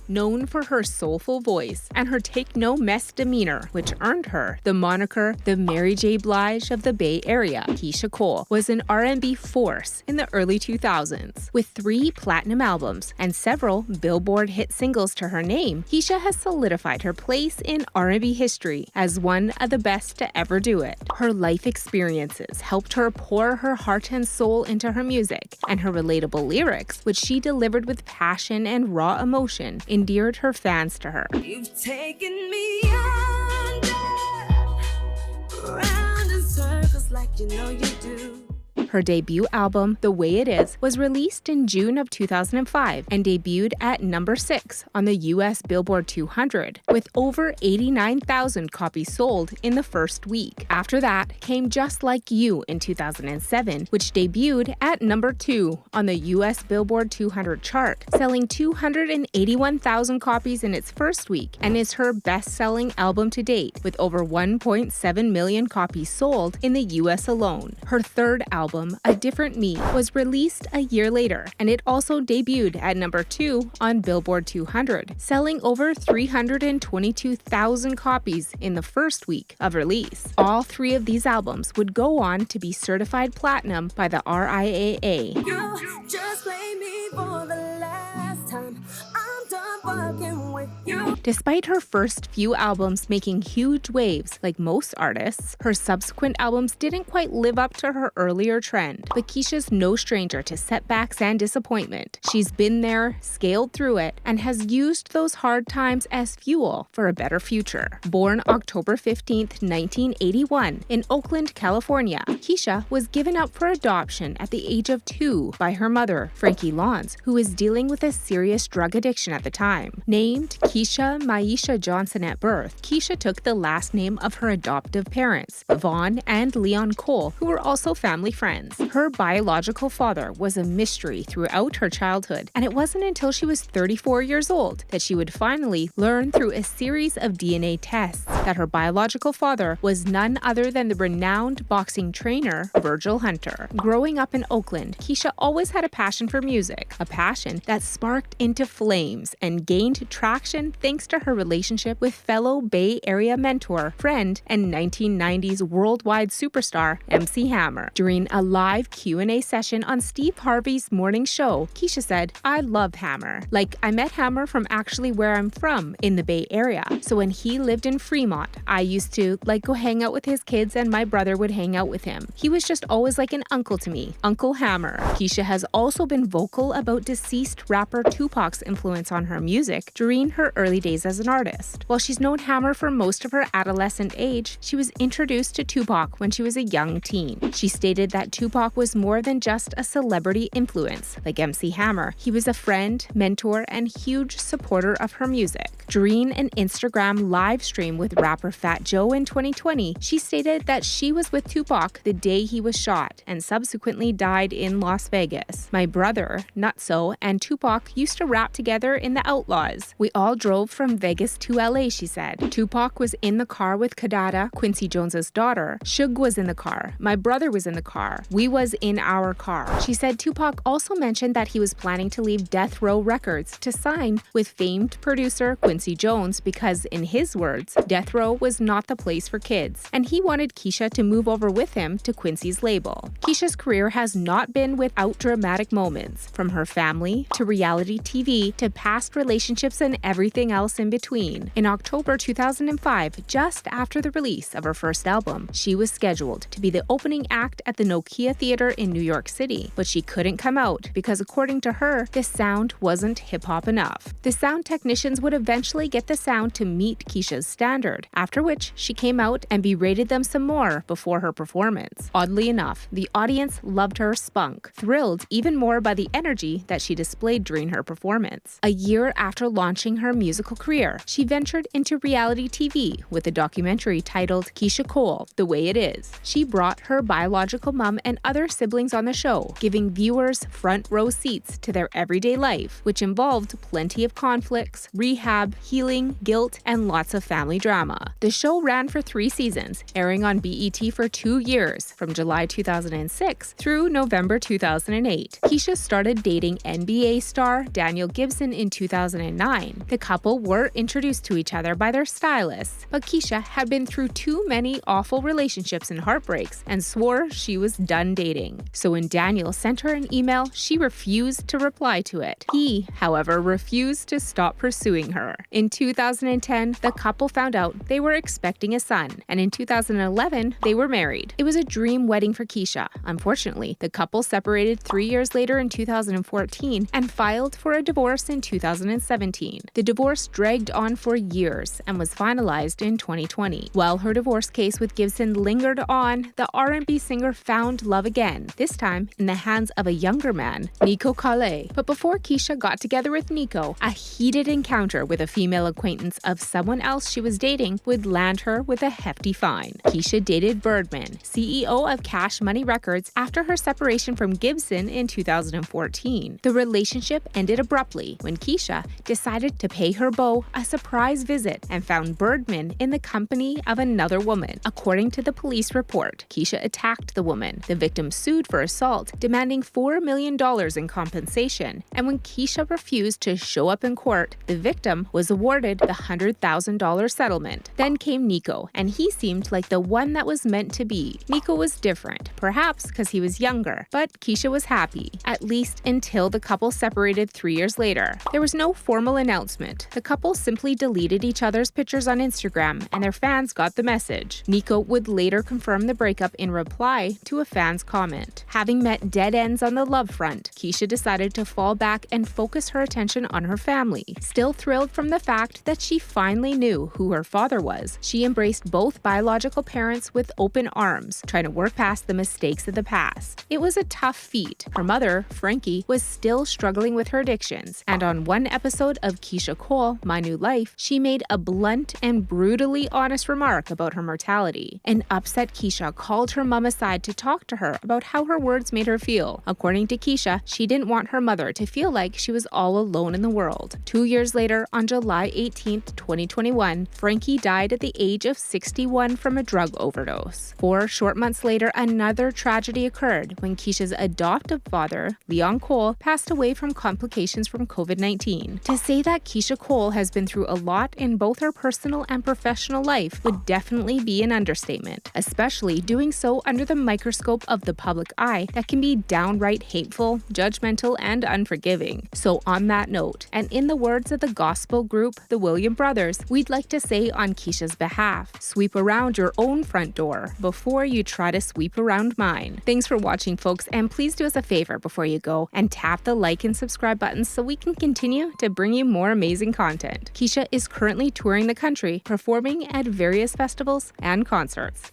known for her soulful voice and her take-no-mess demeanor, which earned her the moniker the Mary J. Blige of the Bay Area. Keyshia Cole was an R&B force in the early 2000s. With 3 platinum albums and several Billboard hit singles to her name, Keyshia has solidified her place in R&B history as one of the best to ever do it. Her life experiences helped her pour her heart and soul into her music, and her relatable lyrics, which she delivered with passion and raw emotion, endeared her fans to her. You've taken me under, round in circles like you know you do. Her debut album, The Way It Is, was released in June of 2005 and debuted at number 6 on the US Billboard 200, with over 89,000 copies sold in the first week. After that came Just Like You in 2007, which debuted at number 2 on the US Billboard 200 chart, selling 281,000 copies in its first week, and is her best-selling album to date, with over 1.7 million copies sold in the US alone. Her third album, A Different Me, was released a year later, and it also debuted at number 2 on Billboard 200, selling over 322,000 copies in the first week of release. All 3 of these albums would go on to be certified platinum by the RIAA. You just play me for the last time. I'm done fucking with you. Despite her first few albums making huge waves like most artists, her subsequent albums didn't quite live up to her earlier trend. But Keyshia's no stranger to setbacks and disappointment. She's been there, scaled through it, and has used those hard times as fuel for a better future. Born October 15th, 1981 in Oakland, California, Keyshia was given up for adoption at the age of 2 by her mother, Frankie, who was dealing with a serious drug addiction at the time. Named Keyshia MYESHIA Johnson at birth, Keyshia took the last name of her adoptive parents, YVONNE and Leon Cole, who were also family friends. Her biological father was a mystery throughout her childhood, and it wasn't until she was 34 years old that she would finally learn through a series of DNA tests that her biological father was none other than the renowned boxing trainer Virgil Hunter. Growing up in Oakland, Keyshia always had a passion for music, a passion that sparked into flames and gained traction thanks to her relationship with fellow Bay Area mentor, friend, and 1990s worldwide superstar MC Hammer. During a live Q&A session on Steve Harvey's morning show, Keyshia said, "I love Hammer. Like, I met Hammer from actually where I'm from, in the Bay Area. So when he lived in Fremont, I used to, go hang out with his kids and my brother would hang out with him. He was just always like an uncle to me, Uncle Hammer." Keyshia has also been vocal about deceased rapper Tupac's influence on her music during her early days as an artist. While she's known Hammer for most of her adolescent age, she was introduced to Tupac when she was a young teen. She stated that Tupac was more than just a celebrity influence. Like MC Hammer, he was a friend, mentor, and huge supporter of her music. During an Instagram live stream with rapper Fat Joe in 2020, she stated that she was with Tupac the day he was shot and subsequently died in Las Vegas. "My brother, Nutso, and Tupac used to rap together in the Outlaws. We all drove from Vegas to LA," she said. Tupac was in the car with Kadada, Quincy Jones's daughter. Suge was in the car. My brother was in the car. We was in our car. She said Tupac also mentioned that he was planning to leave Death Row Records to sign with famed producer Quincy Jones because, in his words, Death Row was not the place for kids, and he wanted Keyshia to move over with him to Quincy's label. Keyshia's career has not been without dramatic moments, from her family to reality TV to past relationships and everything else in between. In October 2005, just after the release of her first album, she was scheduled to be the opening act at the Nokia Theater in New York City, but she couldn't come out because, according to her, the sound wasn't hip-hop enough. The sound technicians would eventually get the sound to meet Keyshia's standard, after which she came out and berated them some more before her performance. Oddly enough, the audience loved her spunk, thrilled even more by the energy that she displayed during her performance. A year after launching her musical career, she ventured into reality TV with a documentary titled Keyshia Cole, The Way It Is. She brought her biological mom and other siblings on the show, giving viewers front row seats to their everyday life, which involved plenty of conflicts, rehab, love, healing, guilt, and lots of family drama. The show ran for 3 seasons, airing on BET for 2 years, from July 2006 through November 2008. Keyshia started dating NBA star Daniel Gibson in 2009. The couple were introduced to each other by their stylists, but Keyshia had been through too many awful relationships and heartbreaks and swore she was done dating. So when Daniel sent her an email, she refused to reply to it. He, however, refused to stop pursuing her. In 2010, the couple found out they were expecting a son, and in 2011, they were married. It was a dream wedding for Keyshia. Unfortunately, the couple separated 3 years later in 2014 and filed for a divorce in 2017. The divorce dragged on for years and was finalized in 2020. While her divorce case with Gibson lingered on, the R&B singer found love again, this time in the hands of a younger man, Nico Cole. But before Keyshia got together with Nico, a heated encounter with a female acquaintance of someone else she was dating would land her with a hefty fine. Keyshia dated BIRDMAN, CEO of Cash Money Records, after her separation from Gibson in 2014. The relationship ended abruptly when Keyshia decided to pay her beau a surprise visit and found BIRDMAN in the company of another woman. According to the police report, Keyshia attacked the woman. The victim sued for assault, demanding $4 million in compensation, and when Keyshia refused to show up in court, the victim was awarded the $100,000 settlement. Then came Nico, and he seemed like the one that was meant to be. Nico was different, perhaps because he was younger, but Keyshia was happy, at least until the couple separated 3 years later. There was no formal announcement. The couple simply deleted each other's pictures on Instagram, and their fans got the message. Nico would later confirm the breakup in reply to a fan's comment. Having met dead ends on the love front, Keyshia decided to fall back and focus her attention on her family. Still thrilled from the fact that she finally knew who her father was, she embraced both biological parents with open arms, trying to work past the mistakes of the past. It was a tough feat. Her mother, Frankie, was still struggling with her addictions, and on one episode of Keyshia Cole, My New Life, she made a blunt and brutally honest remark about her mortality. An upset Keyshia called her mom aside to talk to her about how her words made her feel. According to Keyshia, she didn't want her mother to feel like she was all alone in the world. 2 years later, on July 18, 2021, Frankie died at the age of 61 from a drug overdose. 4 short months later, another tragedy occurred when Keyshia's adoptive father, Leon Cole, passed away from complications from COVID-19. To say that Keyshia Cole has been through a lot in both her personal and professional life would definitely be an understatement, especially doing so under the microscope of the public eye that can be downright hateful, judgmental, and unforgiving. So on that note, and in the words of the gospel group, the William Brothers, we'd like to say on Keyshia's behalf, sweep around your own front door before you try to sweep around mine. Thanks for watching, folks, and please do us a favor before you go and tap the like and subscribe buttons so we can continue to bring you more amazing content. Keyshia is currently touring the country, performing at various festivals and concerts.